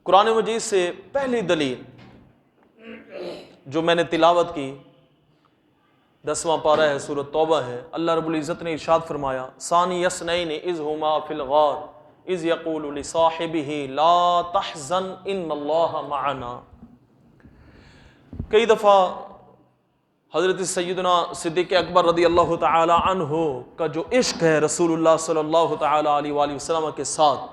قرآن مجید سے پہلی دلیل جو میں نے تلاوت کی 10واں پارہ ہے، سورۃ توبہ ہے۔ اللہ رب العزت نے ارشاد فرمایا ثانی اثنین اذ ہما فی الغار اذ یقول لصاحبہ لا تحزن ان اللہ معنا۔ کئی دفعہ حضرت سیدنا صدیق اکبر رضی اللہ تعالی عنہ کا جو عشق ہے رسول اللہ صلی اللہ تعالی علیہ وآلہ وسلم کے ساتھ،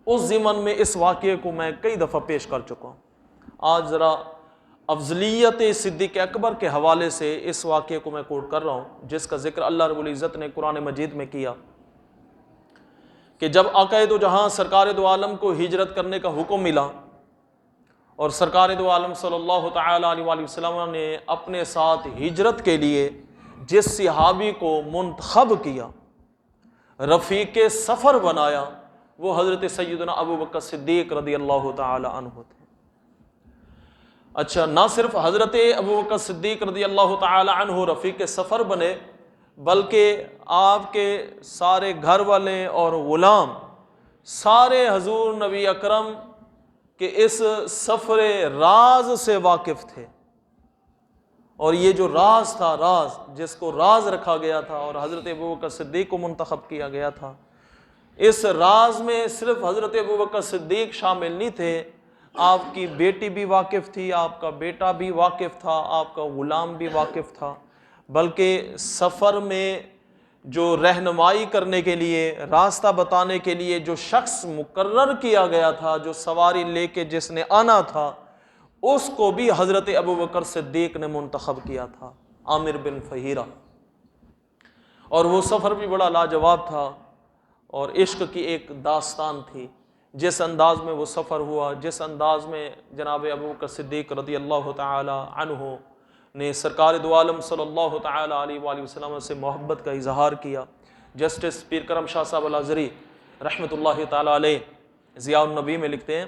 اس ضمن میں اس واقعے کو میں کئی دفعہ پیش کر چکا ہوں۔ آج ذرا افضلیت صدیق اکبر کے حوالے سے اس واقعے کو میں کوٹ کر رہا ہوں، جس کا ذکر اللہ رب العزت نے قرآن مجید میں کیا کہ جب آقا دو جہاں سرکار دو عالم کو ہجرت کرنے کا حکم ملا اور سرکار دو عالم صلی اللہ تعالی علیہ وآلہ وسلم نے اپنے ساتھ ہجرت کے لیے جس صحابی کو منتخب کیا، رفیق سفر بنایا، وہ حضرت سیدنا ابو بکر صدیق رضی اللہ تعالی عنہ تھے۔ اچھا، نہ صرف حضرت ابو بکر صدیق رضی اللہ تعالی عنہ رفیق سفر بنے، بلکہ آپ کے سارے گھر والے اور غلام سارے حضور نبی اکرم کہ اس سفر راز سے واقف تھے، اور یہ جو راز تھا، راز جس کو راز رکھا گیا تھا اور حضرت ابوبکر صدیق کو منتخب کیا گیا تھا، اس راز میں صرف حضرت ابوبکر صدیق شامل نہیں تھے، آپ کی بیٹی بھی واقف تھی، آپ کا بیٹا بھی واقف تھا، آپ کا غلام بھی واقف تھا، بلکہ سفر میں جو رہنمائی کرنے کے لیے، راستہ بتانے کے لیے جو شخص مقرر کیا گیا تھا، جو سواری لے کے جس نے آنا تھا، اس کو بھی حضرت ابوبکر صدیق نے منتخب کیا تھا، عامر بن فہیرہ۔ اور وہ سفر بھی بڑا لاجواب تھا اور عشق کی ایک داستان تھی۔ جس انداز میں وہ سفر ہوا، جس انداز میں جناب ابوبکر صدیق رضی اللہ تعالی عنہ نے سرکار دو عالم صلی اللہ تعالی علیہ وآلہ وسلم سے محبت کا اظہار کیا۔ جسٹس پیر کرم شاہ صاحب الازہری رحمۃ اللہ تعالی علیہ ضیاء النبی میں لکھتے ہیں،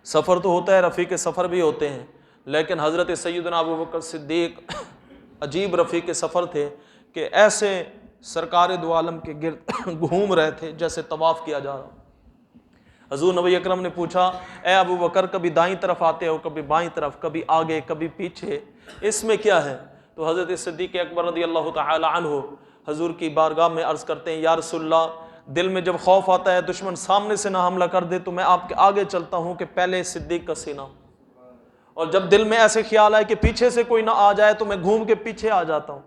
سفر تو ہوتا ہے، رفیق سفر بھی ہوتے ہیں، لیکن حضرت سیدنا ابوبکر صدیق عجیب رفیق سفر تھے کہ ایسے سرکار دو عالم کے گرد گھوم رہے تھے جیسے طواف کیا جا رہا۔ حضور نبی اکرم نے پوچھا، اے ابو بکر کبھی دائیں طرف آتے ہو، کبھی بائیں طرف، کبھی آگے کبھی پیچھے، اس میں کیا ہے؟ تو حضرت صدیق اکبر رضی اللہ تعالی عنہ حضور کی بارگاہ میں عرض کرتے ہیں، یا رسول اللہ، دل میں جب خوف آتا ہے دشمن سامنے سے نہ حملہ کر دے تو میں آپ کے آگے چلتا ہوں کہ پہلے صدیق کا سینہ، اور جب دل میں ایسے خیال آئے کہ پیچھے سے کوئی نہ آ جائے تو میں گھوم کے پیچھے آ جاتا ہوں۔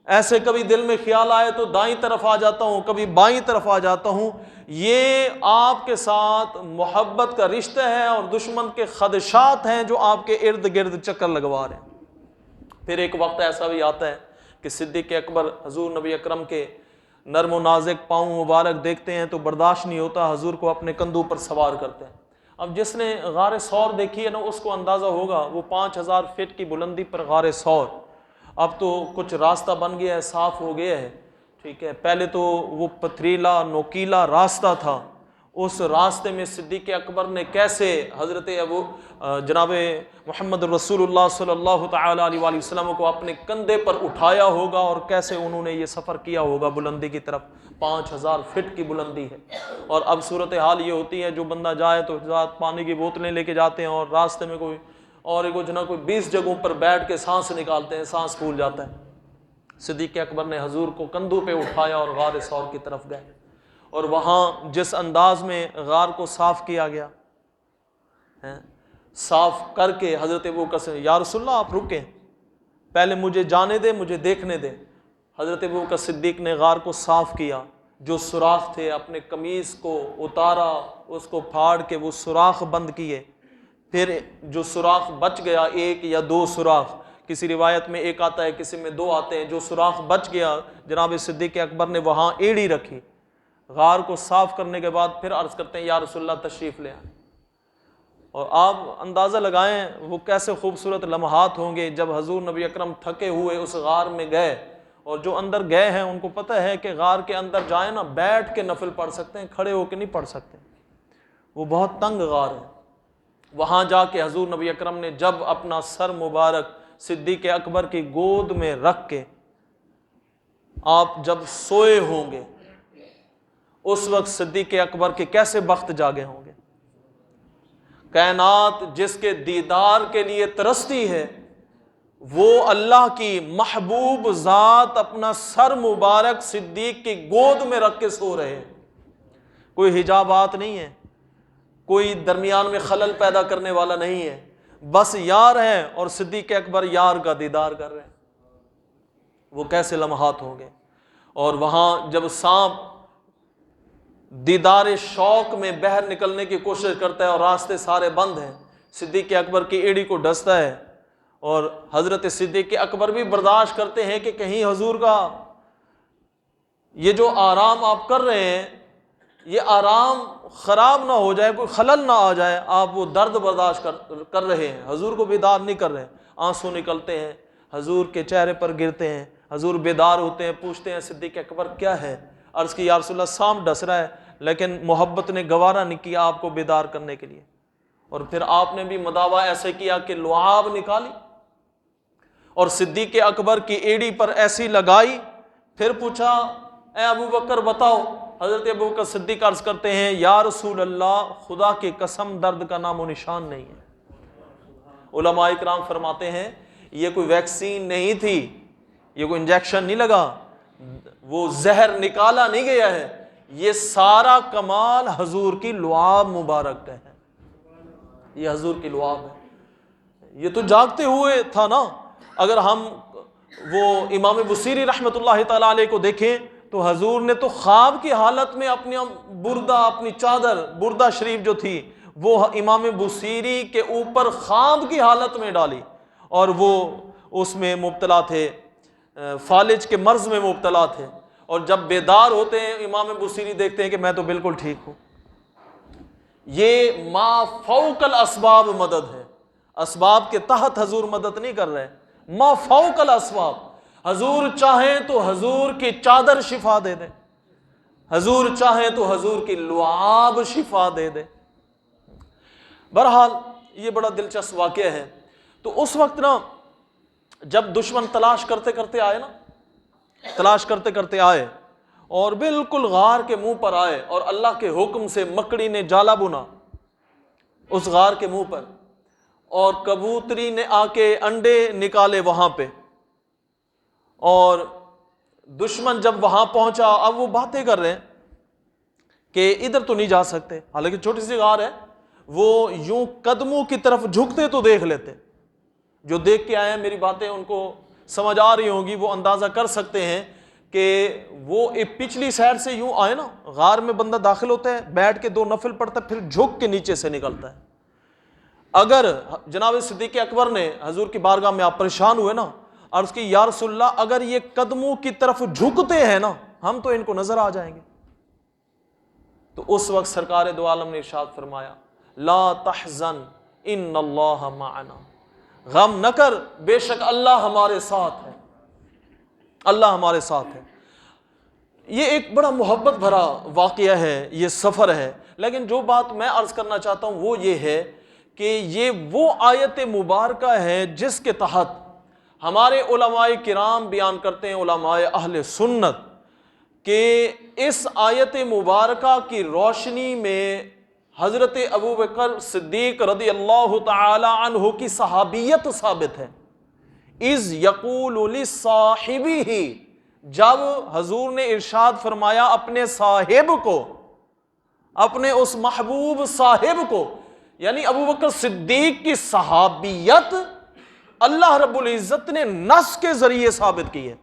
ایسے کبھی دل میں خیال آئے تو دائیں طرف آ جاتا ہوں، کبھی بائیں طرف آ جاتا ہوں۔ یہ آپ کے ساتھ محبت کا رشتہ ہے اور دشمن کے خدشات ہیں جو آپ کے ارد گرد چکر لگوا رہے ہیں۔ پھر ایک وقت ایسا بھی آتا ہے کہ صدیق اکبر حضور نبی اکرم کے نرم و نازک پاؤں مبارک دیکھتے ہیں تو برداشت نہیں ہوتا، حضور کو اپنے کندھوں پر سوار کرتے ہیں۔ اب جس نے غار ثور دیکھی ہے نا، اس کو اندازہ ہوگا، وہ 5000 فٹ کی بلندی پر غار ثور، اب تو کچھ راستہ بن گیا ہے، صاف ہو گیا ہے، ٹھیک ہے، پہلے تو وہ پتھریلا نوکیلا راستہ تھا، اس راستے میں صدیق اکبر نے کیسے حضرت جناب محمد رسول اللہ صلی اللہ تعالی علیہ وآلہ وسلم کو اپنے کندھے پر اٹھایا ہوگا اور کیسے انہوں نے یہ سفر کیا ہوگا بلندی کی طرف۔ 5000 فٹ کی بلندی ہے، اور اب صورتحال یہ ہوتی ہے جو بندہ جائے تو پانی کی بوتلیں لے کے جاتے ہیں اور راستے میں کوئی اور کچھ نہ کوئی 20 جگہوں پر بیٹھ کے سانس نکالتے ہیں، سانس پھول جاتا ہے۔ صدیق اکبر نے حضور کو کندھوں پہ اٹھایا اور غار ثور کی طرف گئے، اور وہاں جس انداز میں غار کو صاف کیا گیا، صاف کر کے حضرت ابوبکر سے، یا رسول اللہ آپ رکیں، پہلے مجھے جانے دے، مجھے دیکھنے دے۔ حضرت ابوبکر صدیق نے غار کو صاف کیا، جو سوراخ تھے اپنے قمیص کو اتارا، اس کو پھاڑ کے وہ سوراخ بند کیے، پھر جو سوراخ بچ گیا، 1 یا 2 سوراخ، کسی روایت میں 1 آتا ہے، کسی میں 2 آتے ہیں، جو سوراخ بچ گیا جناب صدیق اکبر نے وہاں ایڑی رکھی۔ غار کو صاف کرنے کے بعد پھر عرض کرتے ہیں، یا رسول اللہ تشریف لے آئیں، اور آپ اندازہ لگائیں وہ کیسے خوبصورت لمحات ہوں گے جب حضور نبی اکرم تھکے ہوئے اس غار میں گئے، اور جو اندر گئے ہیں ان کو پتہ ہے کہ غار کے اندر جائیں نا بیٹھ کے نفل پڑھ سکتے ہیں، کھڑے ہو کے نہیں پڑھ سکتے، وہ بہت تنگ غار ہے۔ وہاں جا کے حضور نبی اکرم نے جب اپنا سر مبارک صدیق اکبر کی گود میں رکھ کے آپ جب سوئے ہوں گے، اس وقت صدیق اکبر کے کیسے بخت جاگے ہوں گے، کائنات جس کے دیدار کے لیے ترستی ہے، وہ اللہ کی محبوب ذات اپنا سر مبارک صدیق کی گود میں رکھ کے سو رہے ہیں۔ کوئی حجابات نہیں ہے، کوئی درمیان میں خلل پیدا کرنے والا نہیں ہے، بس یار ہے اور صدیق اکبر یار کا دیدار کر رہے ہیں۔ وہ کیسے لمحات ہوں گے؟ اور وہاں جب سانپ دیدار شوق میں باہر نکلنے کی کوشش کرتا ہے اور راستے سارے بند ہیں، صدیق اکبر کی ایڑی کو ڈستا ہے، اور حضرت صدیق اکبر بھی برداشت کرتے ہیں کہ کہیں حضور کا یہ جو آرام آپ کر رہے ہیں یہ آرام خراب نہ ہو جائے، کوئی خلل نہ آ جائے، آپ وہ درد برداشت کر رہے ہیں، حضور کو بیدار نہیں کر رہے ہیں۔ آنسو نکلتے ہیں، حضور کے چہرے پر گرتے ہیں، حضور بیدار ہوتے ہیں، پوچھتے ہیں صدیق اکبر کیا ہے؟ عرض کی یا رسول اللہ سانپ ڈس رہا ہے، لیکن محبت نے گوارا نہیں کیا آپ کو بیدار کرنے کے لیے، اور پھر آپ نے بھی مداوا ایسے کیا کہ لعاب نکالی اور صدیق اکبر کی ایڑی پر ایسی لگائی، پھر پوچھا اے ابو بکر بتاؤ۔ حضرت ابو بکر صدیق عرض کرتے ہیں یا رسول اللہ خدا کی قسم درد کا نام و نشان نہیں ہے۔ علماء اکرام فرماتے ہیں یہ کوئی ویکسین نہیں تھی، یہ کوئی انجیکشن نہیں لگا، وہ زہر نکالا نہیں گیا ہے، یہ سارا کمال حضور کی لعاب مبارک کا ہے، یہ حضور کی لعاب ہے۔ یہ تو جاگتے ہوئے تھا نا۔ اگر ہم وہ امام بصیری رحمۃ اللہ تعالیٰ علیہ کو دیکھیں تو حضور نے تو خواب کی حالت میں اپنی بردہ، اپنی چادر بردہ شریف جو تھی وہ امام بصیری کے اوپر خواب کی حالت میں ڈالی، اور وہ اس میں مبتلا تھے، فالج کے مرض میں مبتلا تھے، اور جب بیدار ہوتے ہیں امام بصیری دیکھتے ہیں کہ میں تو بالکل ٹھیک ہوں۔ یہ ما فوق الاسباب مدد ہے، اسباب کے تحت حضور مدد نہیں کر رہے، ما فوق الاسباب۔ حضور چاہیں تو حضور کی چادر شفا دے دے، حضور چاہیں تو حضور کی لعاب شفا دے دے۔ بہرحال یہ بڑا دلچسپ واقعہ ہے۔ تو اس وقت نا جب دشمن تلاش کرتے کرتے آئے اور بالکل غار کے منہ پر آئے، اور اللہ کے حکم سے مکڑی نے جالا بنا اس غار کے منہ پر، اور کبوتری نے آ کے انڈے نکالے وہاں پہ، اور دشمن جب وہاں پہنچا اب وہ باتیں کر رہے ہیں کہ ادھر تو نہیں جا سکتے، حالانکہ چھوٹی سی غار ہے، وہ یوں قدموں کی طرف جھکتے تو دیکھ لیتے۔ جو دیکھ کے آئے ہیں میری باتیں ان کو سمجھ آ رہی ہوں گی، وہ اندازہ کر سکتے ہیں کہ وہ ایک پچھلی سائڈ سے یوں آئے نا، غار میں بندہ داخل ہوتا ہے، بیٹھ کے 2 نفل پڑھتا ہے، پھر جھک کے نیچے سے نکلتا ہے۔ اگر جناب صدیق اکبر نے حضور کی بارگاہ میں آپ پریشان ہوئے نا، عرض کی یا رسول اللہ اگر یہ قدموں کی طرف جھکتے ہیں نا ہم تو ان کو نظر آ جائیں گے۔ تو اس وقت سرکار دو عالم نے ارشاد فرمایا لا تحزن ان اللہ معنا، غم نہ کر بے شک اللہ ہمارے ساتھ ہے، اللہ ہمارے ساتھ ہے۔ یہ ایک بڑا محبت بھرا واقعہ ہے، یہ سفر ہے، لیکن جو بات میں عرض کرنا چاہتا ہوں وہ یہ ہے کہ یہ وہ آیت مبارکہ ہے جس کے تحت ہمارے علماء کرام بیان کرتے ہیں، علماء اہل سنت، کہ اس آیت مبارکہ کی روشنی میں حضرت ابو بکر صدیق رضی اللہ تعالی عنہ کی صحابیت ثابت ہے۔ اذ یقول لصاحبہ، جب حضور نے ارشاد فرمایا اپنے صاحب کو، اپنے اس محبوب صاحب کو، یعنی ابو بکر صدیق کی صحابیت اللہ رب العزت نے نص کے ذریعے ثابت کی ہے۔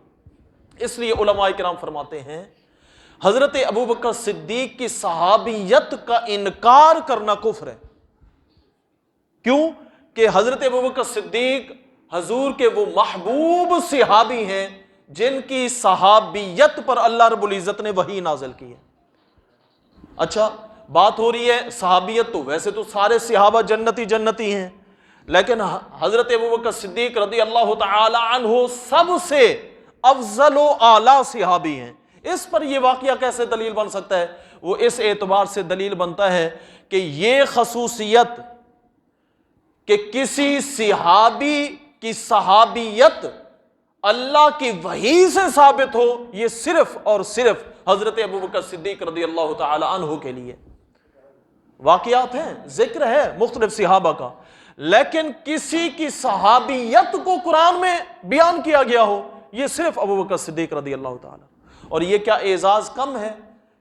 اس لیے علماء کرام فرماتے ہیں حضرت ابو بکر صدیق کی صحابیت کا انکار کرنا کفر ہے۔ کیوں کہ حضرت ابو بکر صدیق حضور کے وہ محبوب صحابی ہیں جن کی صحابیت پر اللہ رب العزت نے وحی نازل کی ہے۔ اچھا بات ہو رہی ہے صحابیت، تو ویسے تو سارے صحابہ جنتی ہیں، لیکن حضرت ابوبکر صدیق رضی اللہ تعالی عنہ سب سے افضل و اعلیٰ صحابی ہیں۔ اس پر یہ واقعہ کیسے دلیل بن سکتا ہے؟ وہ اس اعتبار سے دلیل بنتا ہے کہ یہ خصوصیت کہ کسی صحابی کی صحابیت اللہ کی وحی سے ثابت ہو، یہ صرف اور صرف حضرت ابوبکر صدیق رضی اللہ تعالی عنہ کے لیے۔ واقعات ہیں، ذکر ہے مختلف صحابہ کا، لیکن کسی کی صحابیت کو قرآن میں بیان کیا گیا ہو یہ صرف ابو بکر صدیق رضی اللہ تعالیٰ۔ اور یہ کیا اعزاز کم ہے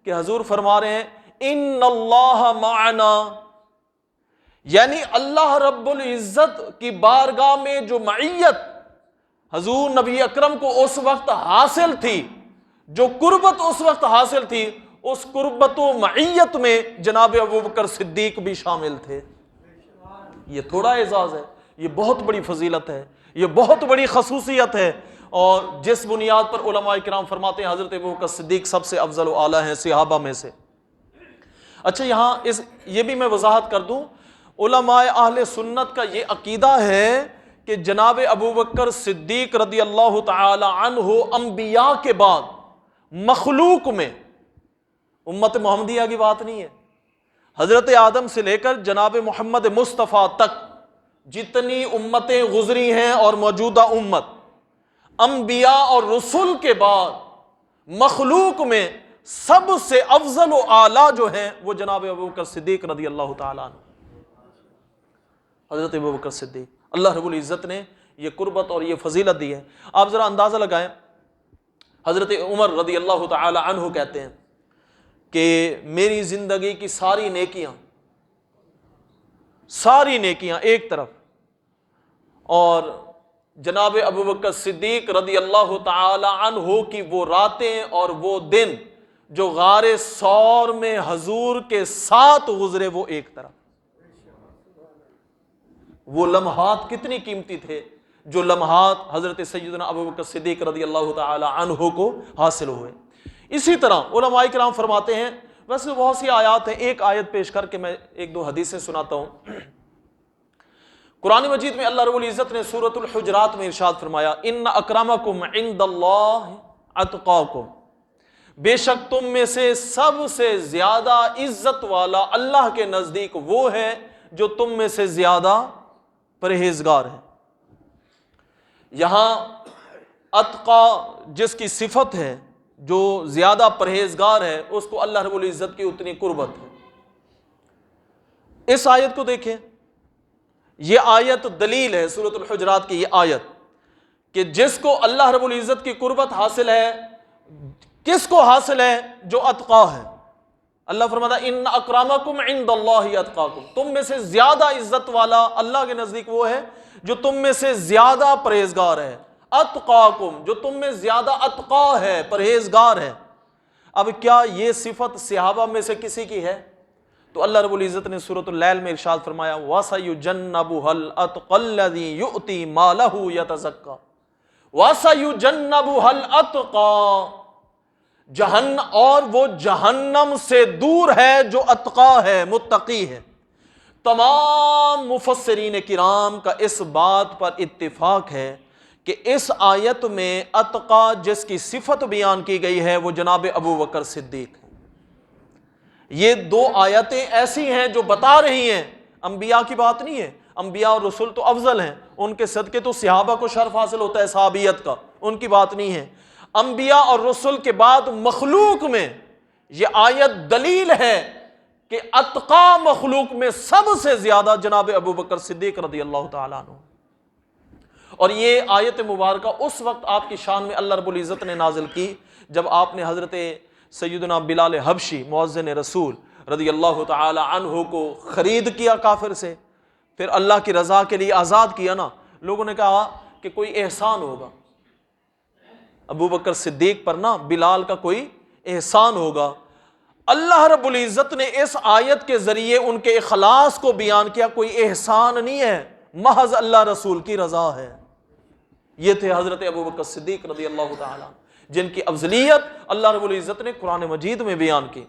کہ حضور فرما رہے ہیں ان اللہ معنا، یعنی اللہ رب العزت کی بارگاہ میں جو معیت حضور نبی اکرم کو اس وقت حاصل تھی، جو قربت اس وقت حاصل تھی، اس قربت و معیت میں جناب ابو بکر صدیق بھی شامل تھے۔ یہ تھوڑا اعزاز ہے، یہ بہت بڑی فضیلت ہے، یہ بہت بڑی خصوصیت ہے، اور جس بنیاد پر علماء کرام فرماتے ہیں حضرت ابو بکر صدیق سب سے افضل و اعلیٰ ہیں صحابہ میں سے۔ اچھا یہاں یہ بھی میں وضاحت کر دوں، علماء اہل سنت کا یہ عقیدہ ہے کہ جناب ابو بکر صدیق رضی اللہ تعالی عنہ انبیاء کے بعد مخلوق میں، امت محمدیہ کی بات نہیں ہے، حضرت آدم سے لے کر جناب محمد مصطفیٰ تک جتنی امتیں گزری ہیں اور موجودہ امت، انبیاء اور رسول کے بعد مخلوق میں سب سے افضل و اعلیٰ جو ہیں وہ جناب ابو بکر صدیق رضی اللہ تعالیٰ عنہ، حضرت ابو بکر صدیق۔ اللہ رب العزت نے یہ قربت اور یہ فضیلت دی ہے۔ آپ ذرا اندازہ لگائیں، حضرت عمر رضی اللہ تعالی عنہ کہتے ہیں کہ میری زندگی کی ساری نیکیاں ایک طرف، اور جناب ابو بکر صدیق رضی اللہ تعالی عنہ کی وہ راتیں اور وہ دن جو غار ثور میں حضور کے ساتھ گزرے وہ ایک طرف۔ وہ لمحات کتنی قیمتی تھے جو لمحات حضرت سیدنا ابو بکر صدیق رضی اللہ تعالی عنہ کو حاصل ہوئے۔ اسی طرح علماء کرام فرماتے ہیں، ویسے بہت سی آیات ہیں، ایک آیت پیش کر کے میں ایک دو حدیثیں سناتا ہوں۔ قرآن مجید میں اللہ رب العزت نے سورۃ الحجرات میں ارشاد فرمایا ان اکرمکم عند اللہ اتقاکم، بے شک تم میں سے سب سے زیادہ عزت والا اللہ کے نزدیک وہ ہے جو تم میں سے زیادہ پرہیزگار ہے۔ یہاں اتقا جس کی صفت ہے، جو زیادہ پرہیزگار ہے، اس کو اللہ رب العزت کی اتنی قربت ہے۔ اس آیت کو دیکھیں، یہ آیت دلیل ہے، سورۃ الحجرات کی یہ آیت، کہ جس کو اللہ رب العزت کی قربت حاصل ہے، کس کو حاصل ہے؟ جو اتقا ہے۔ اللہ فرماتا ہے ان اکرمکم عند اللہ اتقاکم، تم میں سے زیادہ عزت والا اللہ کے نزدیک وہ ہے جو تم میں سے زیادہ پرہیزگار ہے۔ اتقاکم، جو تم میں زیادہ اتقا ہے، پرہیزگار ہے۔ اب کیا یہ صفت صحابہ میں سے کسی کی ہے؟ تو اللہ رب العزت نے سورۃ اللیل میں ارشاد فرمایا وَسَيُجَنَّبُهَا الْأَتْقَى الَّذِي يُؤْتِي مَالَهُ يَتَزَكَّى وَسَيُجَنَّبُهَا الْأَتْقَى، اور وہ جہنم سے دور ہے جو اتقا ہے، متقی ہے۔ تمام مفسرین کرام کا اس بات پر اتفاق ہے کہ اس آیت میں اتقا جس کی صفت بیان کی گئی ہے وہ جناب ابو بکر صدیق ہے۔ یہ دو آیتیں ایسی ہیں جو بتا رہی ہیں، انبیاء کی بات نہیں ہے، انبیاء اور رسول تو افضل ہیں، ان کے صدقے تو صحابہ کو شرف حاصل ہوتا ہے صحابیت کا، ان کی بات نہیں ہے۔ انبیاء اور رسول کے بعد مخلوق میں یہ آیت دلیل ہے کہ اتقا مخلوق میں سب سے زیادہ جناب ابو بکر صدیق رضی اللہ تعالیٰ عنہ۔ اور یہ آیت مبارکہ اس وقت آپ کی شان میں اللہ رب العزت نے نازل کی جب آپ نے حضرت سیدنا بلال حبشی مؤذن رسول رضی اللہ تعالی عنہ کو خرید کیا کافر سے، پھر اللہ کی رضا کے لیے آزاد کیا نا۔ لوگوں نے کہا کہ کوئی احسان ہوگا ابو بکر صدیق پر نا، بلال کا کوئی احسان ہوگا۔ اللہ رب العزت نے اس آیت کے ذریعے ان کے اخلاص کو بیان کیا، کوئی احسان نہیں ہے، محض اللہ رسول کی رضا ہے۔ یہ تھے حضرت ابو بکر صدیق رضی اللہ تعالی جن کی افضلیت اللہ رب العزت نے قرآن مجید میں بیان کی۔